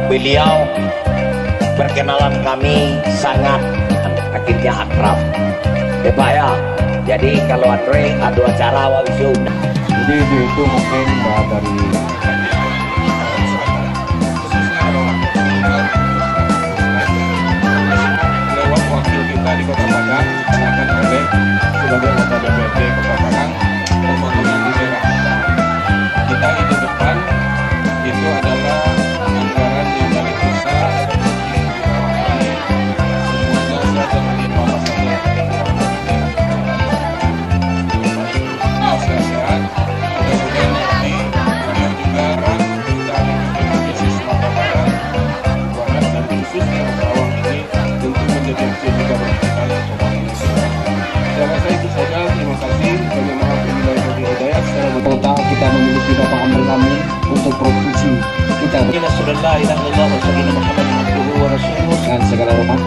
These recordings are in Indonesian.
beliau perkenalan kami sangat akhirnya akrab ya Pak ya. Jadi kalau Andre ada acara wawisyo, jadi itu mungkin dari lewat wakil kita di Kota Padang akan oleh sebagai anggota DPRD Kota Padang pembangunan di daerah kita. Kita ini depan itu adalah anggaran yang paling besar semuanya sudah terlibat masalah sehat. Mudah-mudahan nanti beliau juga akan kita provinsi Sumatera Barat dan khususnya Karawang ini untuk menjadi opsi juga bagi kita yang pembangunan. Saya rasa itu saja. Terima kasih. Banyak maaf bila hidayah. Secara betul kita memiliki Bapak Amir kami untuk provinsi kita. Dan segala rumah.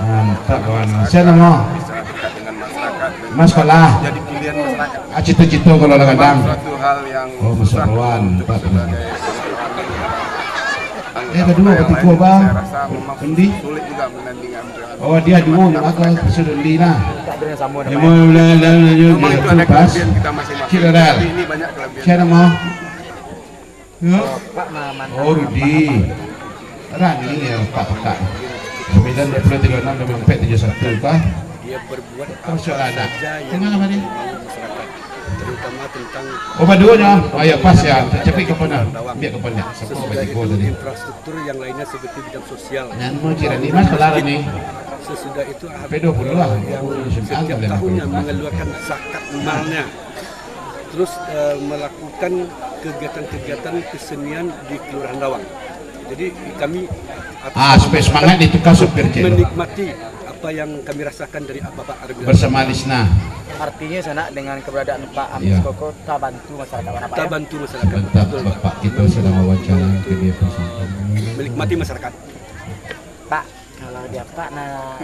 Mantap kawan. Saya nama Mas sekolah. Jadi pilihan masyarakat. Cita-cita kalau kadang. Suatu hal yang masuk kawan. Kedua ketiga bang. Kendi. Sulit juga menandingkan. Oh dia dua nak agak sedendi lah. Dia mau lalu juga pas. Cila ini banyak kelebihan. Saya nama. Oh Rudi. Rani ya Pak Pekat. 936 memang P71 kah? Dia berbuat apa saja yang terutama tentang duanya. Oh ya pas ya. Cepat ke mana? Biar ke mana? Sesudah itu infrastruktur yang lainnya seperti bidang sosial. Dan mau kira di mana kelar ini? Sesudah itu P20 lah yang setiap tahunnya mengeluarkan zakat malnya. Terus melakukan kegiatan-kegiatan kesenian di Kelurahan Rawang. Jadi kami supaya semangat ditukar supir menikmati apa yang kami rasakan dari Bapak Arif bersama Lisna. Artinya sana dengan keberadaan Pak Amis Koko tak bantu masyarakat mana Pak? Tak bantu masyarakat. Betul Bapak kita sedang wawancara ke dia menikmati masyarakat. Pak kalau dia Pak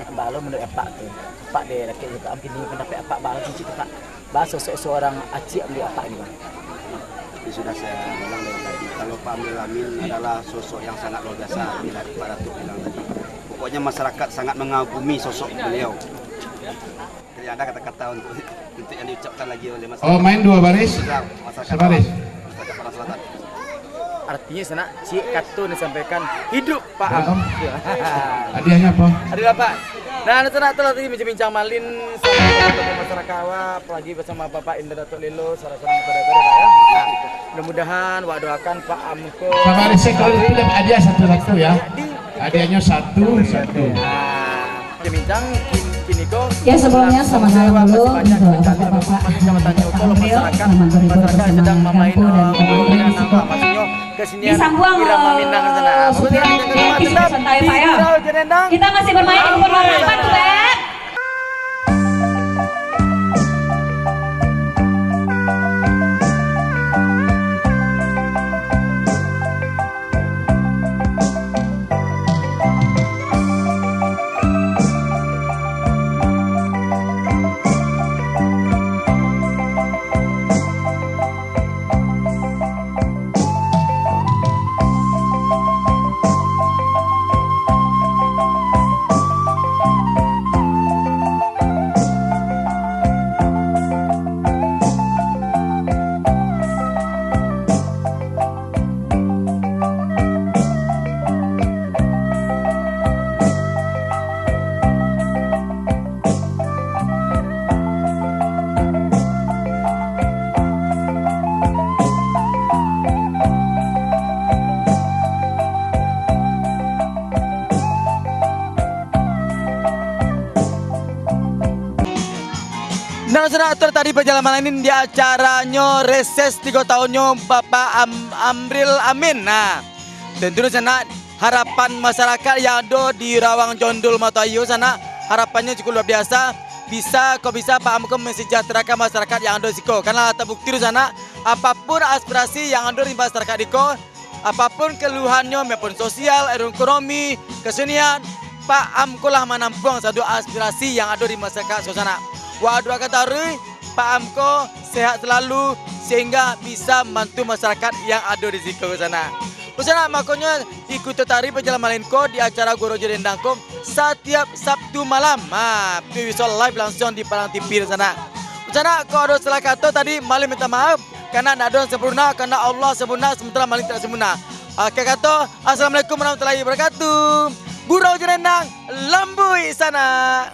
Mbak Lo menurut Pak tuh Pak dia rakyat Pak Amis ini pendapat Pak Mbak Lo cincin Pak bahasa seorang acik menurut Pak ini Pak. Sudah saya bilang dari tadi, kalau Pak Amir Amin adalah sosok yang sangat luar biasa bila Pak Ratu bilang tadi. Pokoknya masyarakat sangat mengagumi sosok beliau. Jadi ada kata-kata untuk yang diucapkan lagi oleh masyarakat. Oh main dua baris? Sebaris? Masyarakat Padang Selatan. Artinya sana Cik Katun disampaikan hidup Pak Am. Hadiahnya apa? Hadiah Pak. Nah, sana telah tadi bincang-bincang malin sama masyarakat awak, apalagi bersama Bapak Indra Datuk Lelo, salah seorang kepada Pak ya. Nah, mudah-mudahan wa doakan Pak Amko. Sama risik kalau itu hadiah satu-satu ya. Hadiahnya satu. Nah, bincang kini kok. Ya sebelumnya selamat malam dulu untuk Bapak masyarakat yang sedang memain disambung kita masih bermain di umur 8 tuh Beb. tadi perjalanan ini di acaranya reses 3 tahunnya Bapak Amril Amin. Nah, tentunya sana harapan masyarakat yang ada di Rawang Jondol Matayu sana harapannya cukup luar biasa. Bisa Pak Amko mensejahterakan masyarakat yang ada di siko. Karena terbukti di sana apapun aspirasi yang ada di masyarakat di siko, apapun keluhannya maupun sosial, ekonomi, kesenian, Pak Amko lah menampung satu aspirasi yang ada di masyarakat di sana. Wa doa kata Pak Amko sehat selalu sehingga bisa membantu masyarakat yang ada di siko sana. Usana makanya ikuti tari perjalanan Malenko di acara Gorojo Dendangko setiap Sabtu malam. Bisa live langsung di Palang TV di sana. Usana kalau ada salah kata tadi malam minta maaf karena tidak ada yang sempurna, karena Allah sempurna sementara malam tidak sempurna. Akhir kata, Assalamualaikum warahmatullahi wabarakatuh. Gorojo Dendang Lambui sana.